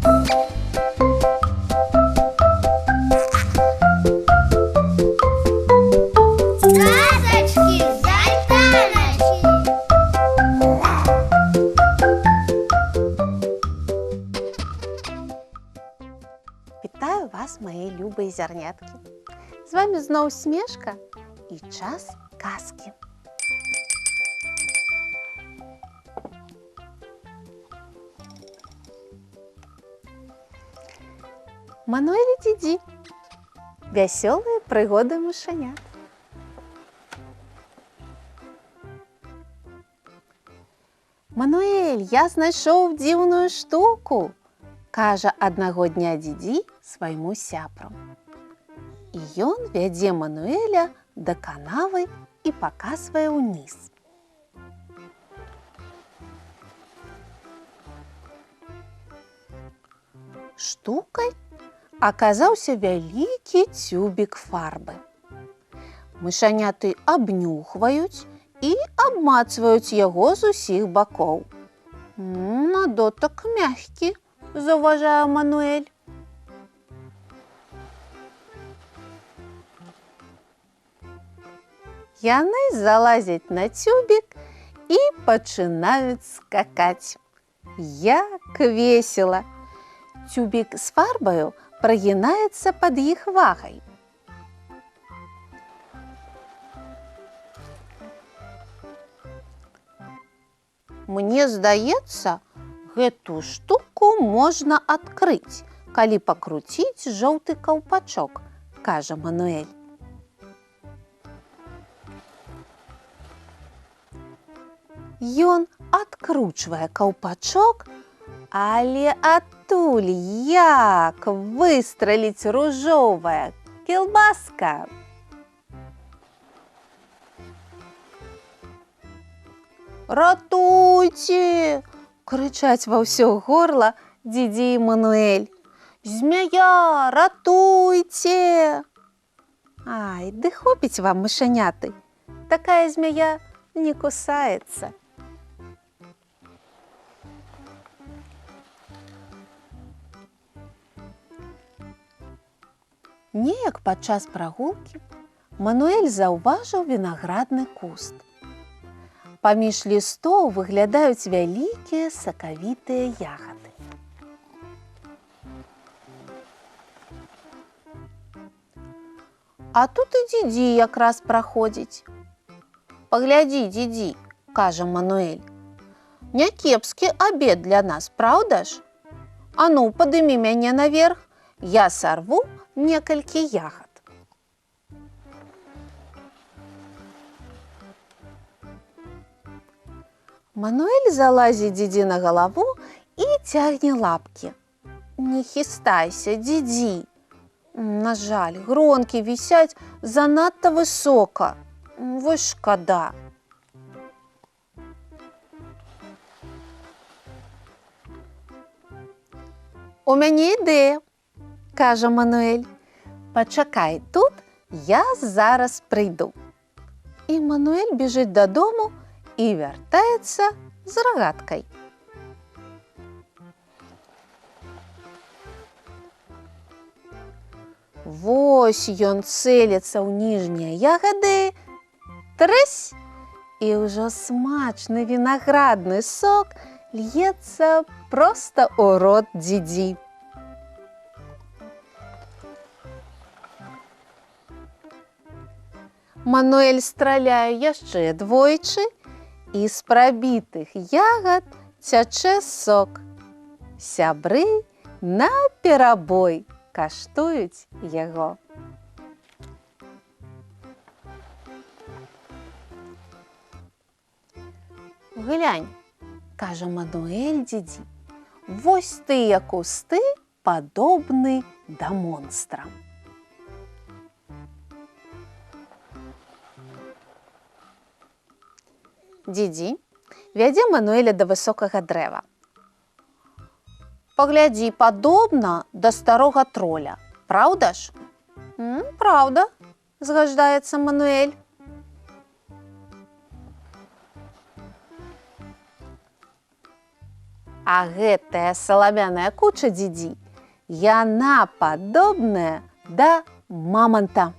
Казочки з Альтаночки. Вітаю вас, мої любі зернятки. З вами знову Смешка і час казки. Мануэль і Діді. Вясёлыя прыгоды мышанят. Мануэль, я знайшоў дзіўную штуку, кажа аднаго дня Діді свайму сябру. І ён вядзе Мануэля да канавы і паказвае ўніз. Штукай аказаўся вялікі цюбік фарбы. Мышаняты абнюхваюць і абмацваюць яго з усіх бакоў. На дотык мяккі, заўважае Мануэль. Яны залазяць на цюбік і пачынаюць скакаць. Як весела! Цюбік з фарбаю прагінаецца пад іх вагай. Мне здаецца, гэту штуку можна адкрыць, калі пакруціць жоўты каўпачок, кажа Мануэль. Ён адкручвае каўпачок, але адтуль як выстраліць ружовая кілбаска. «Ратуйце!» – крычаць ва ўсё горла Діді і Мануэль. «Змяя, ратуйце!» Ай, ды хопіць вам, мышаняты, такая змяя не кусаецца. Неяк падчас прагулкі Мануэль заўважыў вінаградны куст. Паміж лістоў выглядаюць вялікія сакавітыя ягады. А тут і Діді якраз праходзіць. «Паглядзі, Діді», – кажа Мануэль. «Някепскі абед для нас, праўда ж? А ну, падымі мяне наверх, я сарву некалькі ягад». Мануэль залазіць Діді на галаву і цягне лапкі. «Не хістайся, Діді. На жаль, гронкі вісяць занадта высока. Вось шкада». «У мяне ідэя», – кажа Мануэль. «Пачакай тут, я зараз прыйду». І Мануэль біжыць дадому і вяртаецца з рагаткай. Вось ён цэліцца ў ніжнія ягады. Трэсь! І ўжо смачны вінаградны сок льецца проста ў рот Діді. Мануэль страляе яшчэ двойчы, і з прабітых ягад цячэ сок. Сябры наперабой каштуюць яго. «Глянь», – кажа Мануэль Діді, – «вось тыя кусты падобны да монстра». Діді вядзе Мануэля да высокага дрэва. «Паглядзі, падобна да старога троля, праўда ж?» «Праўда», – згаждаецца Мануэль. А гэтая саламяная куча, дзідзі, яна падобная да маманта.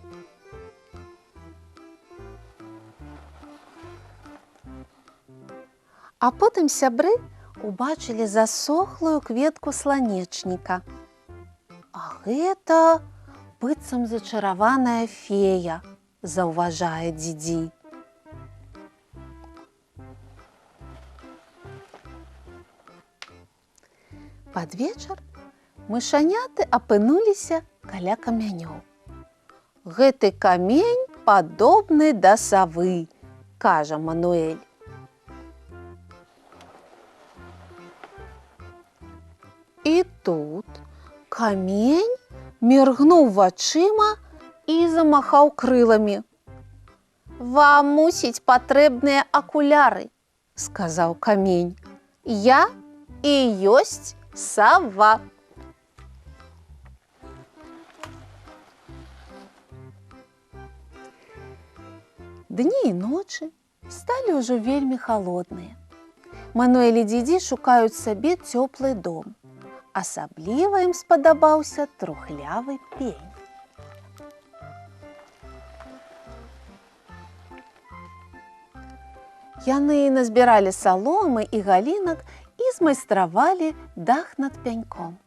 А потым сябры убачылі засохлую кветку сланечніка. А гэта быццам зачараваная фея, заўважае дзідзі. Пад вечар мышаняты апынуліся каля камянёў. Гэты камень падобны да савы, кажа Мануэль. І тут камень міргнуў вачыма і замахаў крыламі. «Вам, мусіць, патрэбныя акуляры», – сказаў камень. «Я і ёсць сава». Дні і ночы сталі ўжо вельмі халодныя. Мануэль і дзідзі шукаюць сабе цёплы дом. Асабліва ім спадабаўся трухлявы пень. Яны назбіралі саломы і галінак і змайстравалі дах над пяньком.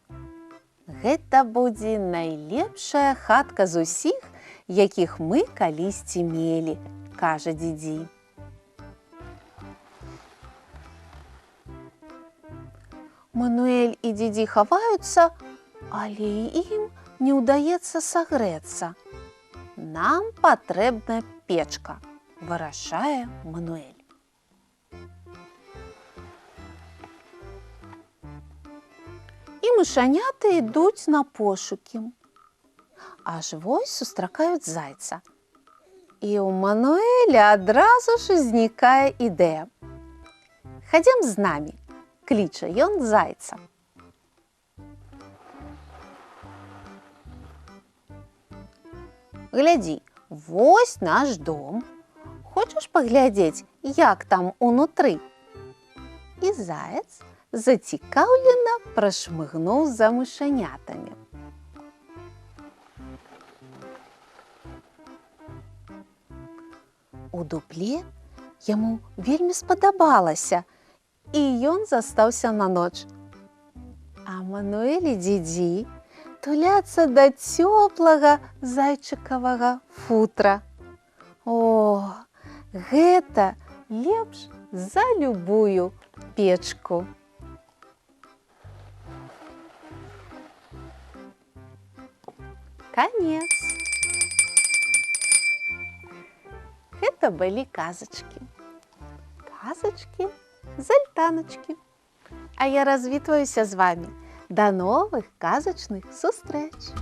Гэта будзе найлепшая хатка з усіх, якіх мы калісьці мелі, кажа дзідзі. Мануэль і дзідзі хаваюцца, але ім не ўдаецца сагрэцца. «Нам патрэбна печка», – вырашае Мануэль. І мышаняты ідуць на пошукі. Аж вось сустракаюць зайца. І ў Мануэля адразу ж узнікае ідэя. «Хадзем з намі», – кліча ён зайца. «Глядзі, вось наш дом. Хочаш паглядзець, як там унутры?» І заяц зацікаўлена прашмыгнуў за мышанятамі. У дупле яму вельмі спадабалася, і ён застаўся на ноч. А Мануэль і дзідзі туляцца да цёплага зайчыкавага футра. О, гэта лепш за любую печку. Канец. Гэта былі казачкі. Казачкі з альтаначкі. А я развітваюся з вамі. До новых казачных сустрэч!